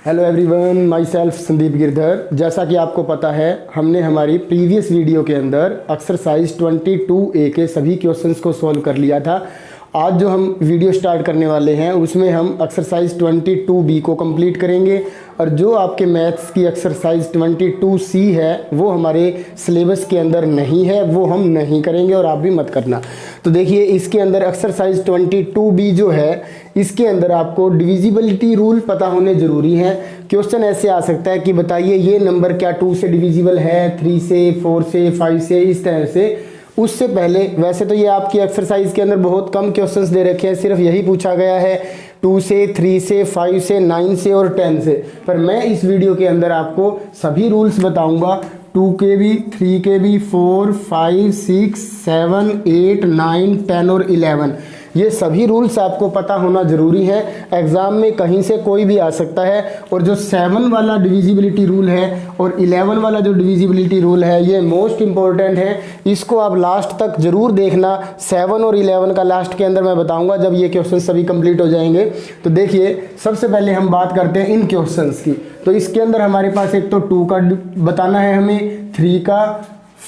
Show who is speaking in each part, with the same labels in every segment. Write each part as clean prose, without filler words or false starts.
Speaker 1: Hello everyone, my self Sandeep Girdhar. जैसा कि आपको पता है, हमने हमारी प्रीवियस वीडियो के अंदर एक्सरसाइज 22A के सभी क्वेश्चंस को सॉल्व कर लिया था। आज जो हम वीडियो स्टार्ट करने वाले हैं उसमें हम एक्सरसाइज 22B को कंप्लीट करेंगे और जो आपके मैथ्स की एक्सरसाइज 22C है वो हमारे सिलेबस के अंदर नहीं है, वो हम नहीं करेंगे और आप भी मत करना। तो देखिए, इसके अंदर एक्सरसाइज 22B जो है इसके अंदर आपको डिविजिबिलिटी रूल पता होने ज़रूरी है। क्वेश्चन ऐसे आ सकता है कि बताइए ये नंबर क्या 2 से डिविजिबल है, 3 से, 4 से, 5 से, इस तरह से। उससे पहले वैसे तो ये आपकी एक्सरसाइज के अंदर बहुत कम क्वेश्चंस दे रखे हैं, सिर्फ यही पूछा गया है 2 से, 3 से, 5 से, 9 से और 10 से। पर मैं इस वीडियो के अंदर आपको सभी रूल्स बताऊंगा, 2 के भी, 3 के भी, 4, 5, 6, 7, 8, 9, 10 और 11। ये सभी रूल्स आपको पता होना ज़रूरी है। एग्ज़ाम में कहीं से कोई भी आ सकता है। और जो 7 वाला डिविजिबिलिटी रूल है और 11 वाला जो डिविजिबिलिटी रूल है ये मोस्ट इम्पॉर्टेंट है। इसको आप लास्ट तक ज़रूर देखना। 7 और 11 का लास्ट के अंदर मैं बताऊंगा जब ये क्वेश्चन सभी कंप्लीट हो जाएंगे। तो देखिए, सबसे पहले हम बात करते हैं इन क्वेश्चंस की। तो इसके अंदर हमारे पास एक तो 2 का बताना है हमें, 3 का,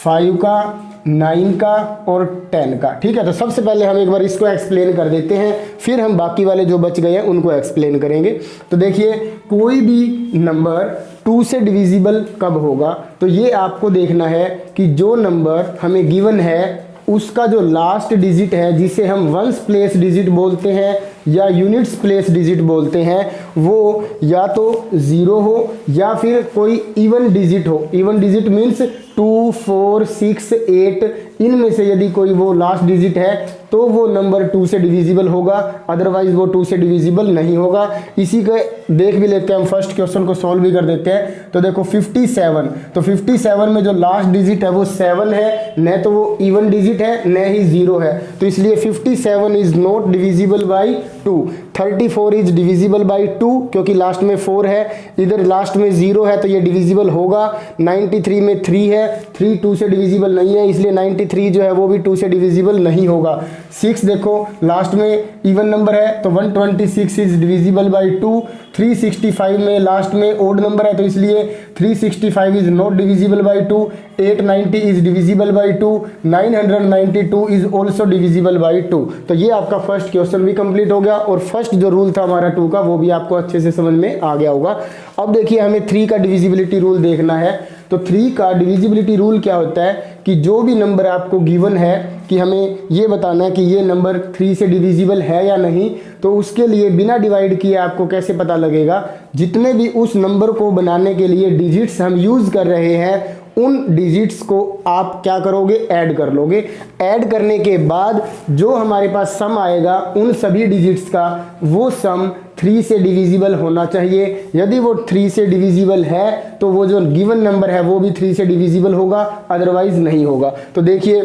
Speaker 1: 5 का, 9 का और 10 का। ठीक है, तो सबसे पहले हम एक बार इसको एक्सप्लेन कर देते हैं, फिर हम बाकी वाले जो बच गए हैं उनको एक्सप्लेन करेंगे। तो देखिए, कोई भी नंबर 2 से डिविजिबल कब होगा, तो ये आपको देखना है कि जो नंबर हमें गिवन है उसका जो लास्ट डिजिट है, जिसे हम वंस प्लेस डिजिट बोलते हैं या यूनिट्स प्लेस डिजिट बोलते हैं, वो या तो 0 हो या फिर कोई इवन डिजिट हो। इवन डिजिट मीन्स 2, 4, 6, 8, इनमें से यदि कोई वो लास्ट डिजिट है तो वो नंबर 2 से डिविजिबल होगा, अदरवाइज वो 2 से डिविजिबल नहीं होगा। इसी के देख भी लेते हैं हम, फर्स्ट क्वेश्चन को सॉल्व भी कर देते हैं। तो देखो 57, तो 57 में जो लास्ट डिजिट है वो 7 है, न तो वो इवन डिजिट है न ही 0 है, तो इसलिए 57 is not divisible by 2। 34 is divisible by 2 क्योंकि लास्ट में 4 है, इधर लास्ट में 0 है तो ये डिविजिबल होगा। 93 में 3 है, 3 2 से डिविजिबल नहीं है, इसलिए 93 जो है वो भी 2 से डिविजिबल नहीं होगा। 6 देखो लास्ट में इवन नंबर है तो 126 इज डिविजिबल बाई 2। 365 में लास्ट में ओड नंबर है तो इसलिए 365 is not divisible by 2। 890 is divisible by 2। 992 is also divisible by 2। तो ये आपका फर्स्ट क्वेश्चन भी कंप्लीट हो गया और फर्स्ट जो रूल था हमारा 2 का वो भी आपको अच्छे से समझ में आ गया होगा। अब देखिए, हमें 3 का डिविजिबिलिटी रूल देखना है। तो 3 का डिविजिबिलिटी रूल क्या होता है कि जो भी नंबर आपको गिवन है कि हमें ये बताना है कि ये नंबर 3 से डिविजिबल है या नहीं, तो उसके लिए बिना डिवाइड किए आपको कैसे पता लगेगा, जितने भी उस नंबर को बनाने के लिए डिजिट्स हम यूज़ कर रहे हैं उन डिजिट्स को आप क्या करोगे, ऐड कर लोगे। ऐड करने के बाद जो हमारे पास सम आएगा उन सभी डिजिट्स का, वो सम 3 से डिविजिबल होना चाहिए। यदि वो 3 से डिविजिबल है तो वो जो गिवन नंबर है वो भी 3 से डिविजिबल होगा, अदरवाइज नहीं होगा। तो देखिए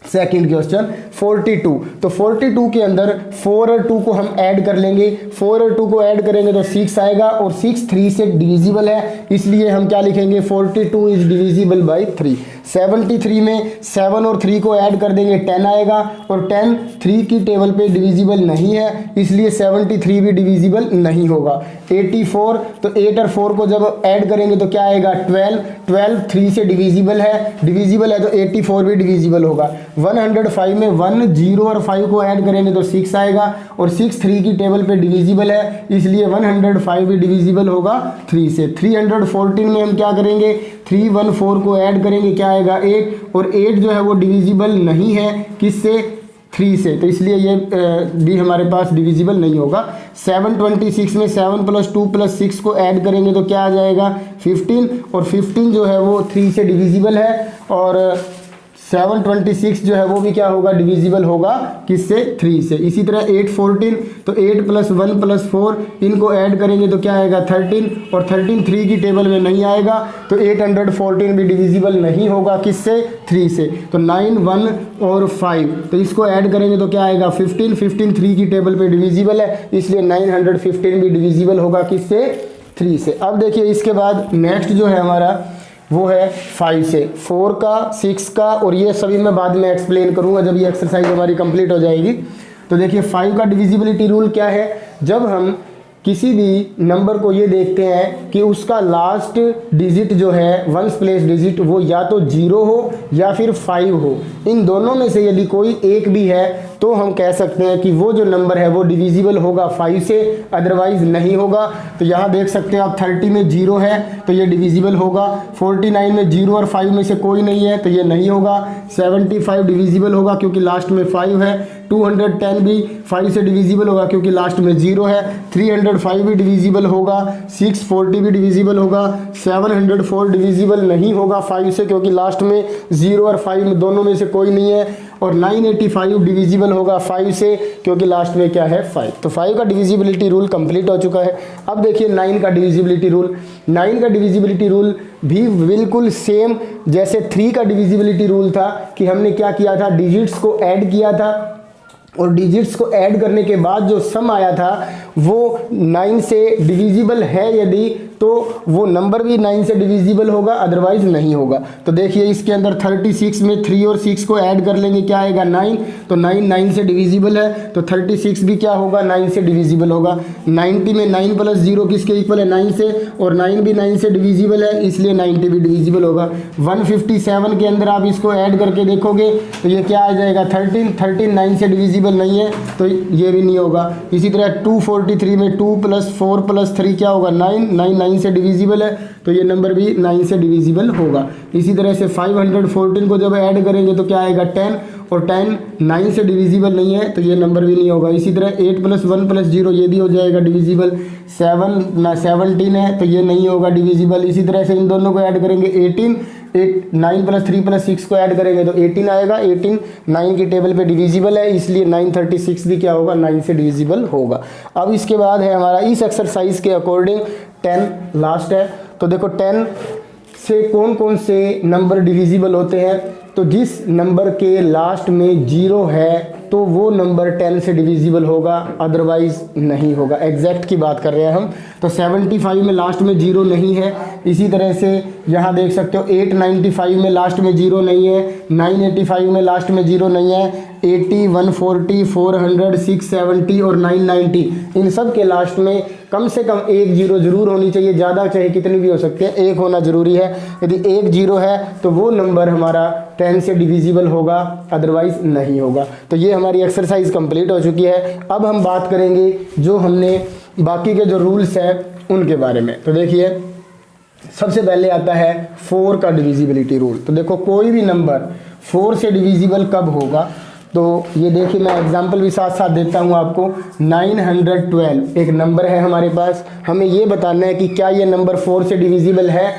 Speaker 1: सेकंड क्वेश्चन 42। तो 42 के अंदर 4 और 2 को हम ऐड कर लेंगे। 4 और 2 को ऐड करेंगे तो 6 आएगा और 6 3 से डिविजिबल है, इसलिए हम क्या लिखेंगे, 42 इज डिविजिबल बाई 3। 73 में 7 और 3 को ऐड कर देंगे, 10 आएगा और 10 3 की टेबल पे डिविजिबल नहीं है, इसलिए 73 भी डिविजिबल नहीं होगा। 84, तो 8 और 4 को जब ऐड करेंगे तो क्या आएगा, 12। 12 3 से डिविजिबल है तो 84 भी डिविजिबल होगा। 105 में 1, 0 और 5 को ऐड करेंगे तो 6 आएगा और 6 3 की टेबल पे डिविजिबल है, इसलिए 105 भी डिविजिबल होगा 3 से। 314 में हम क्या करेंगे, 3, 1, 4 को ऐड करेंगे, क्या आएगा 8, और 8 जो है वो डिविजिबल नहीं है, किससे, 3 से, तो इसलिए ये भी हमारे पास डिविजिबल नहीं होगा। 726 में 7 + 2 + 6 को ऐड करेंगे तो क्या आ जाएगा, 15, और 15 जो है वो 3 से डिविजिबल है और 726 जो है वो भी क्या होगा, डिविजिबल होगा, किससे, 3 से। इसी तरह 814, तो 8 + 1 + 4 इनको ऐड करेंगे तो क्या आएगा, 13, और 13 3 की टेबल में नहीं आएगा, तो 814 भी डिविजिबल नहीं होगा, किससे, 3 से। तो 9, 1 और 5, तो इसको ऐड करेंगे तो क्या आएगा, 15। 15 3 की टेबल पे डिविजिबल है, इसलिए 915 भी डिविजिबल होगा, किससे, 3 से। अब देखिए इसके बाद नेक्स्ट जो है हमारा वो है 5 से। 4 का, 6 का, और ये सभी मैं बाद में एक्सप्लेन करूंगा जब ये एक्सरसाइज हमारी कंप्लीट हो जाएगी। तो देखिए 5 का डिविजिबिलिटी रूल क्या है, जब हम किसी भी नंबर को ये देखते हैं कि उसका लास्ट डिजिट जो है, वंस प्लेस डिजिट, वो या तो 0 हो या फिर 5 हो। इन दोनों में से यदि कोई एक भी है तो हम कह सकते हैं कि वो जो नंबर है वो डिविजिबल होगा 5 से, अदरवाइज नहीं होगा। तो यहाँ देख सकते हैं आप 30 में 0 है तो ये डिविजिबल होगा, 49 में 0 और 5 में से कोई नहीं है तो ये नहीं होगा, 75 डिविजिबल होगा क्योंकि लास्ट में 5 है, 210 भी 5 से डिविजिबल होगा क्योंकि लास्ट में 0 है, 305 भी डिविजिबल होगा, 640 भी डिविजिबल होगा, 704 डिविजिबल नहीं होगा 5 से क्योंकि लास्ट में 0 और 5 में दोनों में से कोई नहीं है, और 985 डिविजिबल होगा 5 से क्योंकि लास्ट में क्या है 5। तो 5 का डिविजिबिलिटी रूल कंप्लीट हो चुका है। अब देखिए 9 का डिविजिबिलिटी रूल। 9 का डिविजिबिलिटी रूल भी बिल्कुल सेम जैसे 3 का डिविजिबिलिटी रूल था कि हमने क्या किया था, डिजिट्स को ऐड किया था और डिजिट्स को ऐड करने के बाद जो सम आया था वो 9 से डिविजिबल है यदि, तो वो नंबर भी 9 से डिविजिबल होगा, अदरवाइज नहीं होगा। तो देखिए इसके अंदर 36 में 3 और 6 को ऐड कर लेंगे, क्या आएगा 9, तो 9 से डिविजिबल है तो 36 भी क्या होगा 9 से डिविजिबल होगा। 90 में 9 प्लस 0 किसके इक्वल है 9 से, और 9 भी 9 से डिविजिबल है इसलिए 90 भी डिविजिबल होगा। 157 के अंदर आप इसको ऐड करके देखोगे तो ये क्या आ जाएगा 13 9 से डिविजिबल नहीं है तो ये भी नहीं होगा। इसी तरह 243 में 2 + 4 + 3 क्या होगा 9 से डिविजिबल है तो ये नंबर भी 9 से डिविजिबल होगा। इसी तरह से 514 को जब ऐड करेंगे तो क्या आएगा 10, और 10 9 से डिविजिबल नहीं है तो ये नंबर भी नहीं होगा। इसी तरह 8 + 1 + 0 ये भी हो जाएगा डिविजिबल। 17 है तो ये नहीं होगा डिविजिबल। इसी तरह से इन दोनों को ऐड करेंगे 18, 9 + 3 + 6 को ऐड करेंगे तो 18 आएगा। 18 9 की टेबल पे डिविजिबल है इसलिए 936 भी क्या होगा 9 से डिविजिबल होगा। अब इसके बाद है हमारा इस एक्सरसाइज के अकॉर्डिंग 10 लास्ट है। तो देखो 10 से कौन कौन से नंबर डिविजिबल होते हैं, तो जिस नंबर के लास्ट में 0 है तो वो नंबर 10 से डिविजिबल होगा, अदरवाइज नहीं होगा। एग्जैक्ट की बात कर रहे हैं हम। तो 75 में लास्ट में 0 नहीं है। इसी तरह से यहाँ देख सकते हो 895 में लास्ट में 0 नहीं है, 985 में लास्ट में 0 नहीं है, 80, 140, 400, 670 और 990 इन सब के लास्ट में कम से कम एक 0 जरूर होनी चाहिए, ज़्यादा चाहे कितनी भी हो सकते हैं, एक होना ज़रूरी है। यदि एक 0 है तो वो नंबर हमारा 10 से डिविजिबल होगा, अदरवाइज नहीं होगा। तो ये हमारी एक्सरसाइज कंप्लीट हो चुकी है। अब हम बात करेंगे जो हमने बाकी के जो रूल्स हैं उनके बारे में। तो देखिए सबसे पहले आता है 4 का डिविजिबिलिटी रूल। तो देखो कोई भी नंबर 4 से डिविजिबल कब होगा, तो ये देखिए मैं एग्जांपल भी साथ साथ देता हूँ आपको। 912 एक नंबर है हमारे पास, हमें ये बताना है कि क्या ये नंबर 4 से डिविजिबल है।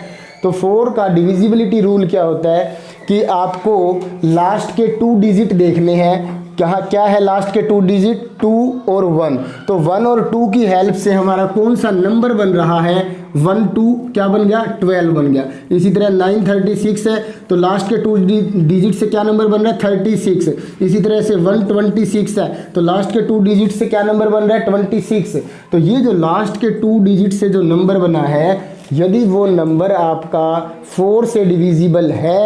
Speaker 1: तो 4 का डिविजिबिलिटी रूल क्या होता है कि आपको लास्ट के 2 डिजिट देखने हैं। क्या है लास्ट के 2 डिजिट 2 और 1। तो 1 और 2 की हेल्प से हमारा कौन सा नंबर बन रहा है 1 2 क्या बन गया 12 बन गया। इसी तरह 936 है तो लास्ट के 2 डिजिट से क्या नंबर बन रहा है 36। इसी तरह से 126 है तो लास्ट के 2 डिजिट से क्या नंबर बन रहा है 26। तो ये जो लास्ट के 2 डिजिट से जो नंबर बना है, यदि वो नंबर आपका 4 से डिविजिबल है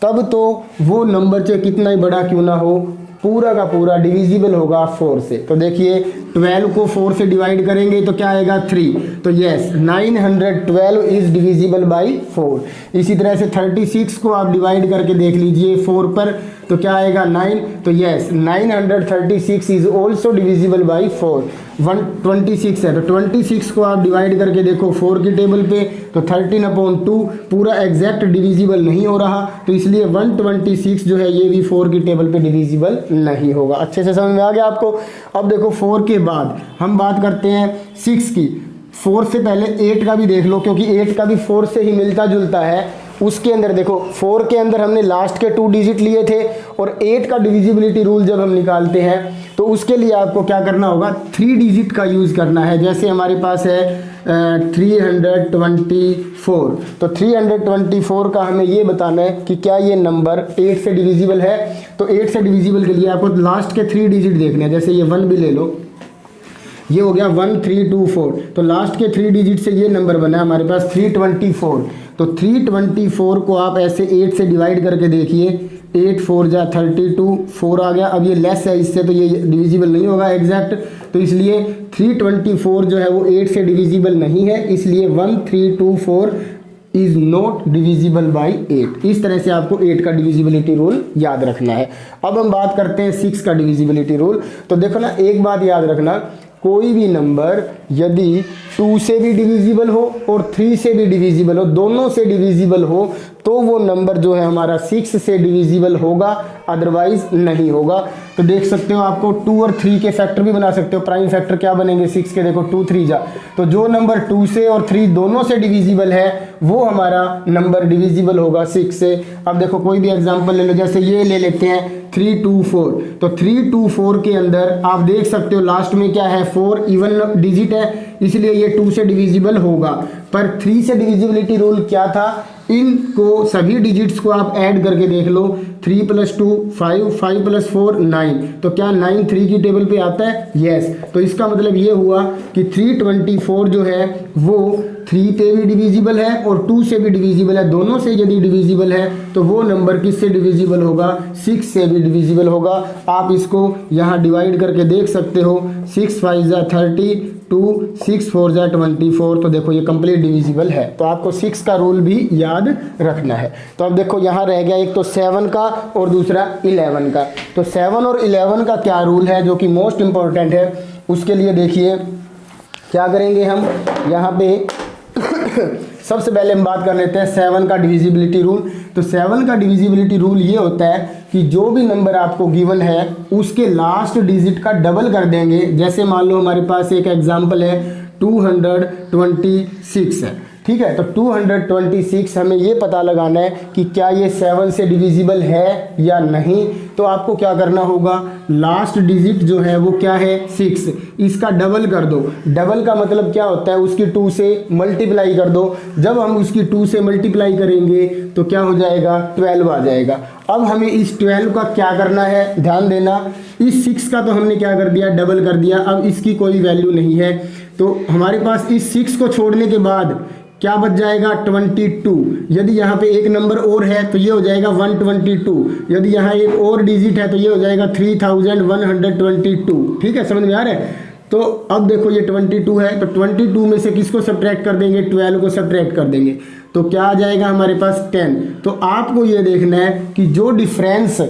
Speaker 1: तब तो वो नंबर चाहे कितना ही बड़ा क्यों ना हो पूरा का पूरा डिविजिबल होगा 4 से। तो देखिए 12 को 4 से डिवाइड करेंगे तो क्या आएगा 3। तो यस 912 इज डिविजिबल बाय 4। इसी तरह से 36 को आप डिवाइड करके देख लीजिए 4 पर तो क्या आएगा 9। तो yes 936 is also divisible by 4। 126 है तो 26 को आप डिवाइड करके देखो 4 की टेबल पे तो 13/2 पूरा एग्जैक्ट डिविजिबल नहीं हो रहा, तो इसलिए 126 जो है ये भी 4 की टेबल पे डिविजिबल नहीं होगा। अच्छे से समझ में आ गया आपको। अब देखो 4 के बाद हम बात करते हैं 6 की। 4 से पहले 8 का भी देख लो क्योंकि 8 का भी 4 से ही मिलता जुलता है। उसके अंदर देखो 4 के अंदर हमने लास्ट के 2 डिजिट लिए थे और 8 का डिविजिबिलिटी रूल जब हम निकालते हैं तो उसके लिए आपको क्या करना होगा 3 डिजिट का यूज़ करना है। जैसे हमारे पास है 324। तो 324 का हमें ये बताना है कि क्या ये नंबर 8 से डिविजिबल है। तो 8 से डिविजिबल के लिए आपको लास्ट के 3 डिजिट देखने हैं। जैसे ये 1 भी ले लो, ये हो गया 1324। तो लास्ट के 3 डिजिट से ये नंबर बना है हमारे पास 324। तो 324 को आप ऐसे 8 से डिवाइड करके देखिए 8 4 जा 32, 4 आ गया। अब ये लेस है इससे तो ये डिविजिबल नहीं होगा एग्जैक्ट, तो इसलिए 324 जो है वो 8 से डिविजिबल नहीं है, इसलिए 1324 इज नॉट डिविजिबल बाई 8। इस तरह से आपको 8 का डिविजिबिलिटी रूल याद रखना है। अब हम बात करते हैं 6 का डिविजिबिलिटी रूल। तो देखो ना, एक बात याद रखना, कोई भी नंबर यदि 2 से भी डिविजिबल हो और 3 से भी डिविजिबल हो, दोनों से डिविजिबल हो, तो वो नंबर जो है हमारा 6 से डिविजिबल होगा, अदरवाइज नहीं होगा। तो देख सकते हो, आपको 2 और 3 के फैक्टर भी बना सकते हो। प्राइम फैक्टर क्या बनेंगे 6 के, देखो 2 3 जा, तो जो नंबर 2 से और 3 दोनों से डिविजिबल है वो हमारा नंबर डिविजिबल होगा 6 से। अब देखो कोई भी एग्जांपल ले लो, जैसे ये ले लेते हैं 324, तो 324 के अंदर आप देख सकते हो लास्ट में क्या है, 4 इवन डिजिट है, इसलिए ये 2 से डिविजिबल होगा। पर 3 से डिविजिबिलिटी रूल क्या था, इनको सभी डिजिट्स को आप ऐड करके देख लो, 3 + 2 5, 5 + 4 9, तो क्या 9 3 की टेबल पे आता है, यस। तो इसका मतलब ये हुआ कि 324 जो है वो 3 पे भी डिविजिबल है और 2 से भी डिविजिबल है। दोनों से यदि डिविजिबल है तो वो नंबर किससे डिविजिबल होगा, 6 से भी डिविजिबल होगा। आप इसको यहाँ डिवाइड करके देख सकते हो, 6 5 जा 32, 6 4 जा 24, तो देखो ये कंप्लीट डिविजिबल है। तो आपको 6 का रूल भी याद रखना है। तो अब देखो यहाँ रह गया एक तो 7 का और दूसरा 11 का। तो 7 और 11 का क्या रूल है जो कि मोस्ट इंपॉर्टेंट है, उसके लिए देखिए क्या करेंगे हम यहाँ पे सबसे पहले हम बात कर लेते हैं 7 का डिविजिबिलिटी रूल। तो 7 का डिविजिबिलिटी रूल ये होता है कि जो भी नंबर आपको गिवन है उसके लास्ट डिजिट का डबल कर देंगे। जैसे मान लो हमारे पास एक एग्जांपल है 226 है, ठीक है। तो 226 हमें ये पता लगाना है कि क्या ये 7 से डिविजिबल है या नहीं। तो आपको क्या करना होगा, लास्ट डिजिट जो है वो क्या है 6, इसका डबल कर दो। डबल का मतलब क्या होता है, उसकी 2 से मल्टीप्लाई कर दो। जब हम उसकी 2 से मल्टीप्लाई करेंगे तो क्या हो जाएगा, 12 आ जाएगा। अब हमें इस 12 का क्या करना है, ध्यान देना, इस 6 का तो हमने क्या कर दिया, डबल कर दिया। अब इसकी कोई वैल्यू नहीं है, तो हमारे पास इस 6 को छोड़ने के बाद क्या बच जाएगा, 22। यदि यहाँ पे एक नंबर और है तो ये हो जाएगा 122। यदि यहाँ एक और डिजिट है तो ये हो जाएगा 3122। ठीक है, समझ में आ रहा है। तो अब देखो ये 22 है, तो 22 में से किसको सब्ट्रैक्ट कर देंगे, 12 को सब्ट्रैक्ट कर देंगे, तो क्या आ जाएगा हमारे पास 10। तो आपको ये देखना है कि जो डिफरेंस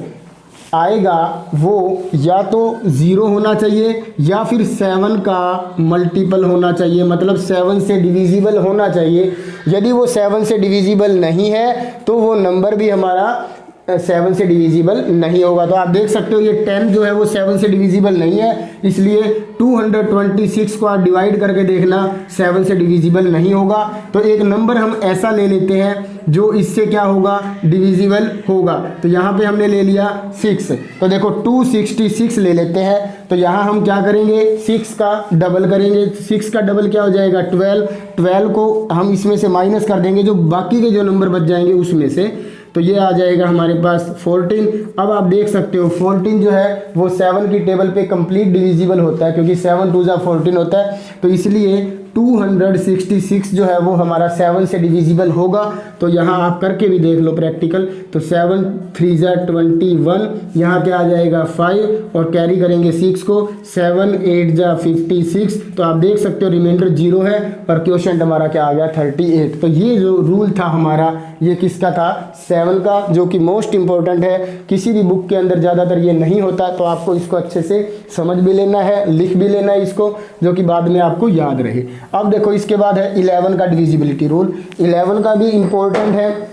Speaker 1: आएगा वो या तो 0 होना चाहिए या फिर 7 का मल्टीपल होना चाहिए, मतलब 7 से डिविजिबल होना चाहिए। यदि वो 7 से डिविजिबल नहीं है तो वो नंबर भी हमारा 7 से डिविजिबल नहीं होगा। तो आप देख सकते हो ये 10 जो है वो 7 से डिविजिबल नहीं है, इसलिए 226 को आप डिवाइड करके देखना, 7 से डिविजिबल नहीं होगा। तो एक नंबर हम ऐसा ले लेते हैं जो इससे क्या होगा, डिविजिबल होगा। तो यहाँ पे हमने ले लिया 6, तो देखो 266 ले लेते हैं। तो यहाँ हम क्या करेंगे, 6 का डबल करेंगे। 6 का डबल क्या हो जाएगा, 12। 12 को हम इसमें से माइनस कर देंगे, जो बाकी के जो नंबर बच जाएंगे उसमें से, तो ये आ जाएगा हमारे पास 14। अब आप देख सकते हो 14 जो है वो 7 की टेबल पे कंप्लीट डिविजिबल होता है, क्योंकि 7 2 जा 14 होता है। तो इसलिए 266 जो है वो हमारा 7 से डिविजिबल होगा। तो यहाँ आप करके भी देख लो प्रैक्टिकल। तो 7 3 जा 21, यहाँ क्या आ जाएगा 5 और कैरी करेंगे 6 को, 7 8 जा 56। तो आप देख सकते हो रिमाइंडर 0 है और क्वोशंट हमारा क्या आ गया 38। तो ये जो रूल था हमारा, ये किसका था, 7 का, जो कि मोस्ट इंपॉर्टेंट है। किसी भी बुक के अंदर ज़्यादातर ये नहीं होता, तो आपको इसको अच्छे से समझ भी लेना है, लिख भी लेना है इसको, जो कि बाद में आपको याद रहे। अब देखो इसके बाद है 11 का डिविजिबिलिटी रूल। 11 का भी इम्पोर्टेंट है।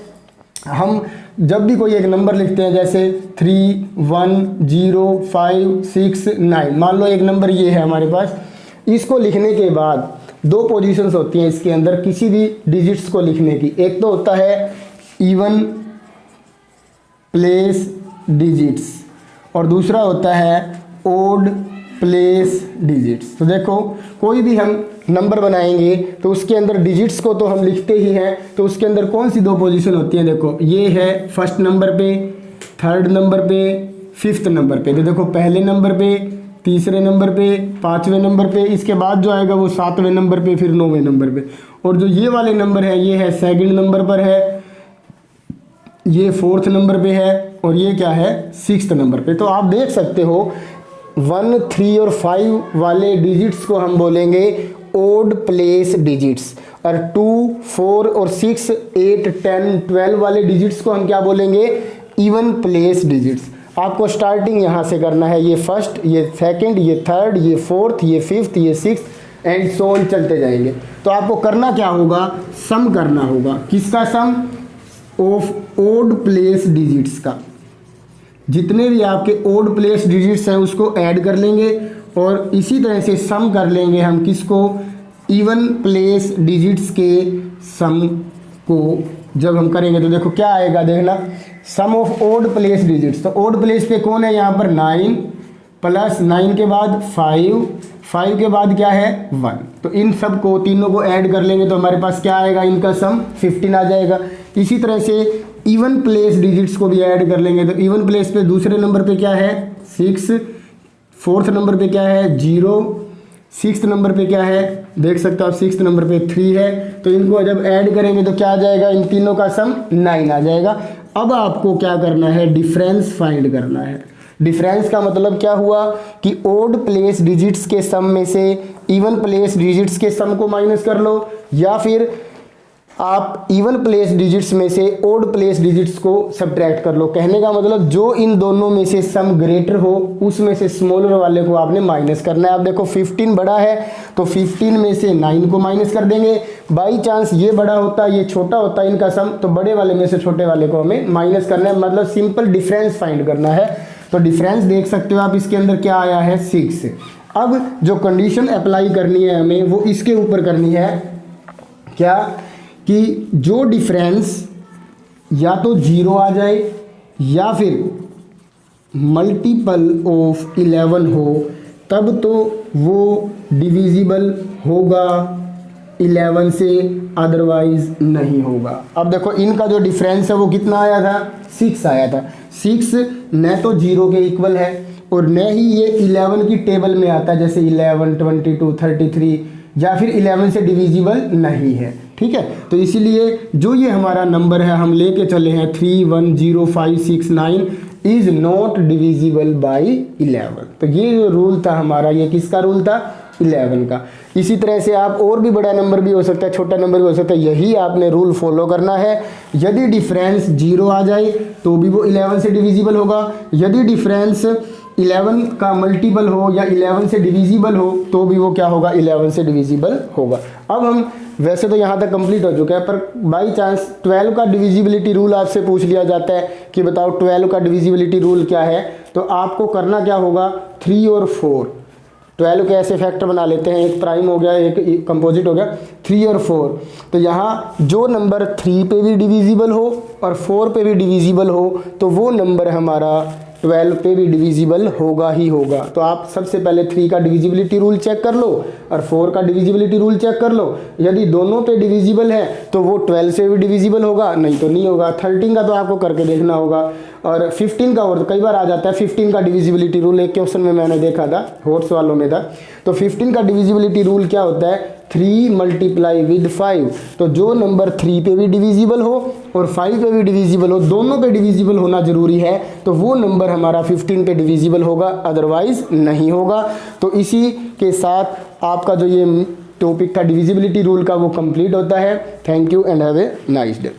Speaker 1: हम जब भी कोई एक नंबर लिखते हैं, जैसे 3 1 0 5 6 9, मान लो एक नंबर ये है हमारे पास, इसको लिखने के बाद 2 पोजीशंस होती हैं इसके अंदर किसी भी डिजिट्स को लिखने की। एक तो होता है इवन प्लेस डिजिट्स और दूसरा होता है ओड प्लेस डिजिट्स। तो देखो कोई भी हम नंबर बनाएंगे तो उसके अंदर डिजिट्स को तो हम लिखते ही हैं, तो उसके अंदर कौन सी 2 पोजीशन होती हैं, देखो ये है फर्स्ट नंबर पे, थर्ड नंबर पे, फिफ्थ नंबर पे। तो देखो पहले नंबर पे, तीसरे नंबर पे, 5वें नंबर पे, इसके बाद जो आएगा वो 7वें नंबर पे, फिर 9वें नंबर पे। और जो ये वाले नंबर है ये है सेकंड नंबर पर है, ये 4th नंबर पे है, और ये क्या है 6th नंबर पे। तो आप देख सकते हो 1, 3 और 5 वाले डिजिट्स को हम बोलेंगे ओड प्लेस डिजिट्स, और 2, 4 और 6, 8, 10, 12 वाले डिजिट्स को हम क्या बोलेंगे इवन प्लेस डिजिट्स। आपको स्टार्टिंग यहाँ से करना है, ये फर्स्ट, ये सेकंड, ये थर्ड, ये फोर्थ, ये फिफ्थ, ये सिक्स्थ एंड सो ऑन चलते जाएंगे। तो आपको करना क्या होगा, सम करना होगा। किसका सम, ऑफ ओड प्लेस डिजिट्स का। जितने भी आपके ओड प्लेस डिजिट्स हैं उसको ऐड कर लेंगे और इसी तरह से सम कर लेंगे हम किसको, इवन प्लेस डिजिट्स के सम को। जब हम करेंगे तो देखो क्या आएगा, देखना, सम ऑफ ओड प्लेस डिजिट्स। तो ओड प्लेस पे कौन है यहाँ पर 9 प्लस 9 के बाद 5, 5 के बाद क्या है 1। तो इन सब को तीनों को ऐड कर लेंगे तो हमारे पास क्या आएगा, इनका सम 15 आ जाएगा। इसी तरह से इवन प्लेस डिजिट्स को भी ऐड कर लेंगे। तो इवन प्लेस पे दूसरे नंबर पे क्या है 6, 4th नंबर पे क्या है 0, 6th नंबर पे क्या है, देख सकते हो आप 6th नंबर पे 3 है। तो इनको जब ऐड करेंगे तो क्या आ जाएगा, इन तीनों का सम 9 आ जाएगा। अब आपको क्या करना है, डिफरेंस फाइंड करना है। डिफरेंस का मतलब क्या हुआ कि ओड प्लेस डिजिट्स के सम में से इवन प्लेस डिजिट्स के सम को माइनस कर लो, या फिर आप इवन प्लेस डिजिट्स में से ओड प्लेस डिजिट्स को सब्ट्रैक्ट कर लो। कहने का मतलब जो इन दोनों में से सम ग्रेटर हो उसमें से स्मॉलर वाले को आपने माइनस करना है। आप देखो 15 बड़ा है तो 15 में से 9 को माइनस कर देंगे। बाई चांस ये बड़ा होता ये छोटा होता इनका सम, तो बड़े वाले में से छोटे वाले को हमें माइनस करना है, मतलब सिंपल डिफरेंस फाइंड करना है। तो डिफरेंस देख सकते हो आप, इसके अंदर क्या आया है 6। अब जो कंडीशन अप्लाई करनी है हमें वो इसके ऊपर करनी है, क्या कि जो डिफरेंस या तो 0 आ जाए या फिर मल्टीपल ऑफ 11 हो, तब तो वो डिविजिबल होगा 11 से, अदरवाइज नहीं होगा। अब देखो इनका जो डिफरेंस है वो कितना आया था 6 आया था। 6 न तो 0 के इक्वल है और न ही ये 11 की टेबल में आता है, जैसे 11, 22, 33, या फिर 11 से डिविजिबल नहीं है। ठीक है, तो इसीलिए जो ये हमारा नंबर है हम लेके चले हैं 310569 इज नॉट डिविजिबल बाई 11। तो ये जो रूल था हमारा, ये किसका रूल था 11 का। इसी तरह से आप और भी बड़ा नंबर भी हो सकता है, छोटा नंबर भी हो सकता है, यही आपने रूल फॉलो करना है। यदि डिफरेंस 0 आ जाए तो भी वो 11 से डिविजिबल होगा, यदि डिफरेंस 11 का मल्टीपल हो या 11 से डिविजिबल हो तो भी वो क्या होगा 11 से डिविजिबल होगा। अब हम वैसे तो यहाँ तक कंप्लीट हो चुका है, पर बाई चांस 12 का डिविजिबिलिटी रूल आपसे पूछ लिया जाता है कि बताओ 12 का डिविजिबिलिटी रूल क्या है, तो आपको करना क्या होगा 3 और 4, 12 के ऐसे फैक्टर बना लेते हैं, एक प्राइम हो गया एक कंपोजिट हो गया, 3 और 4। तो यहाँ जो नंबर 3 पे भी डिविजिबल हो और 4 पे भी डिविजिबल हो तो वो नंबर हमारा 12 पे भी डिविजिबल होगा ही होगा। तो आप सबसे पहले 3 का डिविजिबिलिटी रूल चेक कर लो और 4 का डिविजिबिलिटी रूल चेक कर लो। यदि दोनों पे डिविजिबल है तो वो 12 से भी डिविजिबल होगा, नहीं तो नहीं होगा। 13 का तो आपको करके देखना होगा, और 15 का और कई बार आ जाता है 15 का डिविजिबिलिटी रूल। एक क्वेश्चन में मैंने देखा था, होर्स वालों में था। तो 15 का डिविजिबिलिटी रूल क्या होता है, 3 मल्टीप्लाई विद 5। तो जो नंबर 3 पे भी डिविजिबल हो और 5 पे भी डिविजिबल हो, दोनों पे डिविजिबल होना जरूरी है, तो वो नंबर हमारा 15 पे डिविजिबल होगा, अदरवाइज नहीं होगा। तो इसी के साथ आपका जो ये टॉपिक था डिविजिबिलिटी रूल का वो कंप्लीट होता है। Thank you and have a nice day.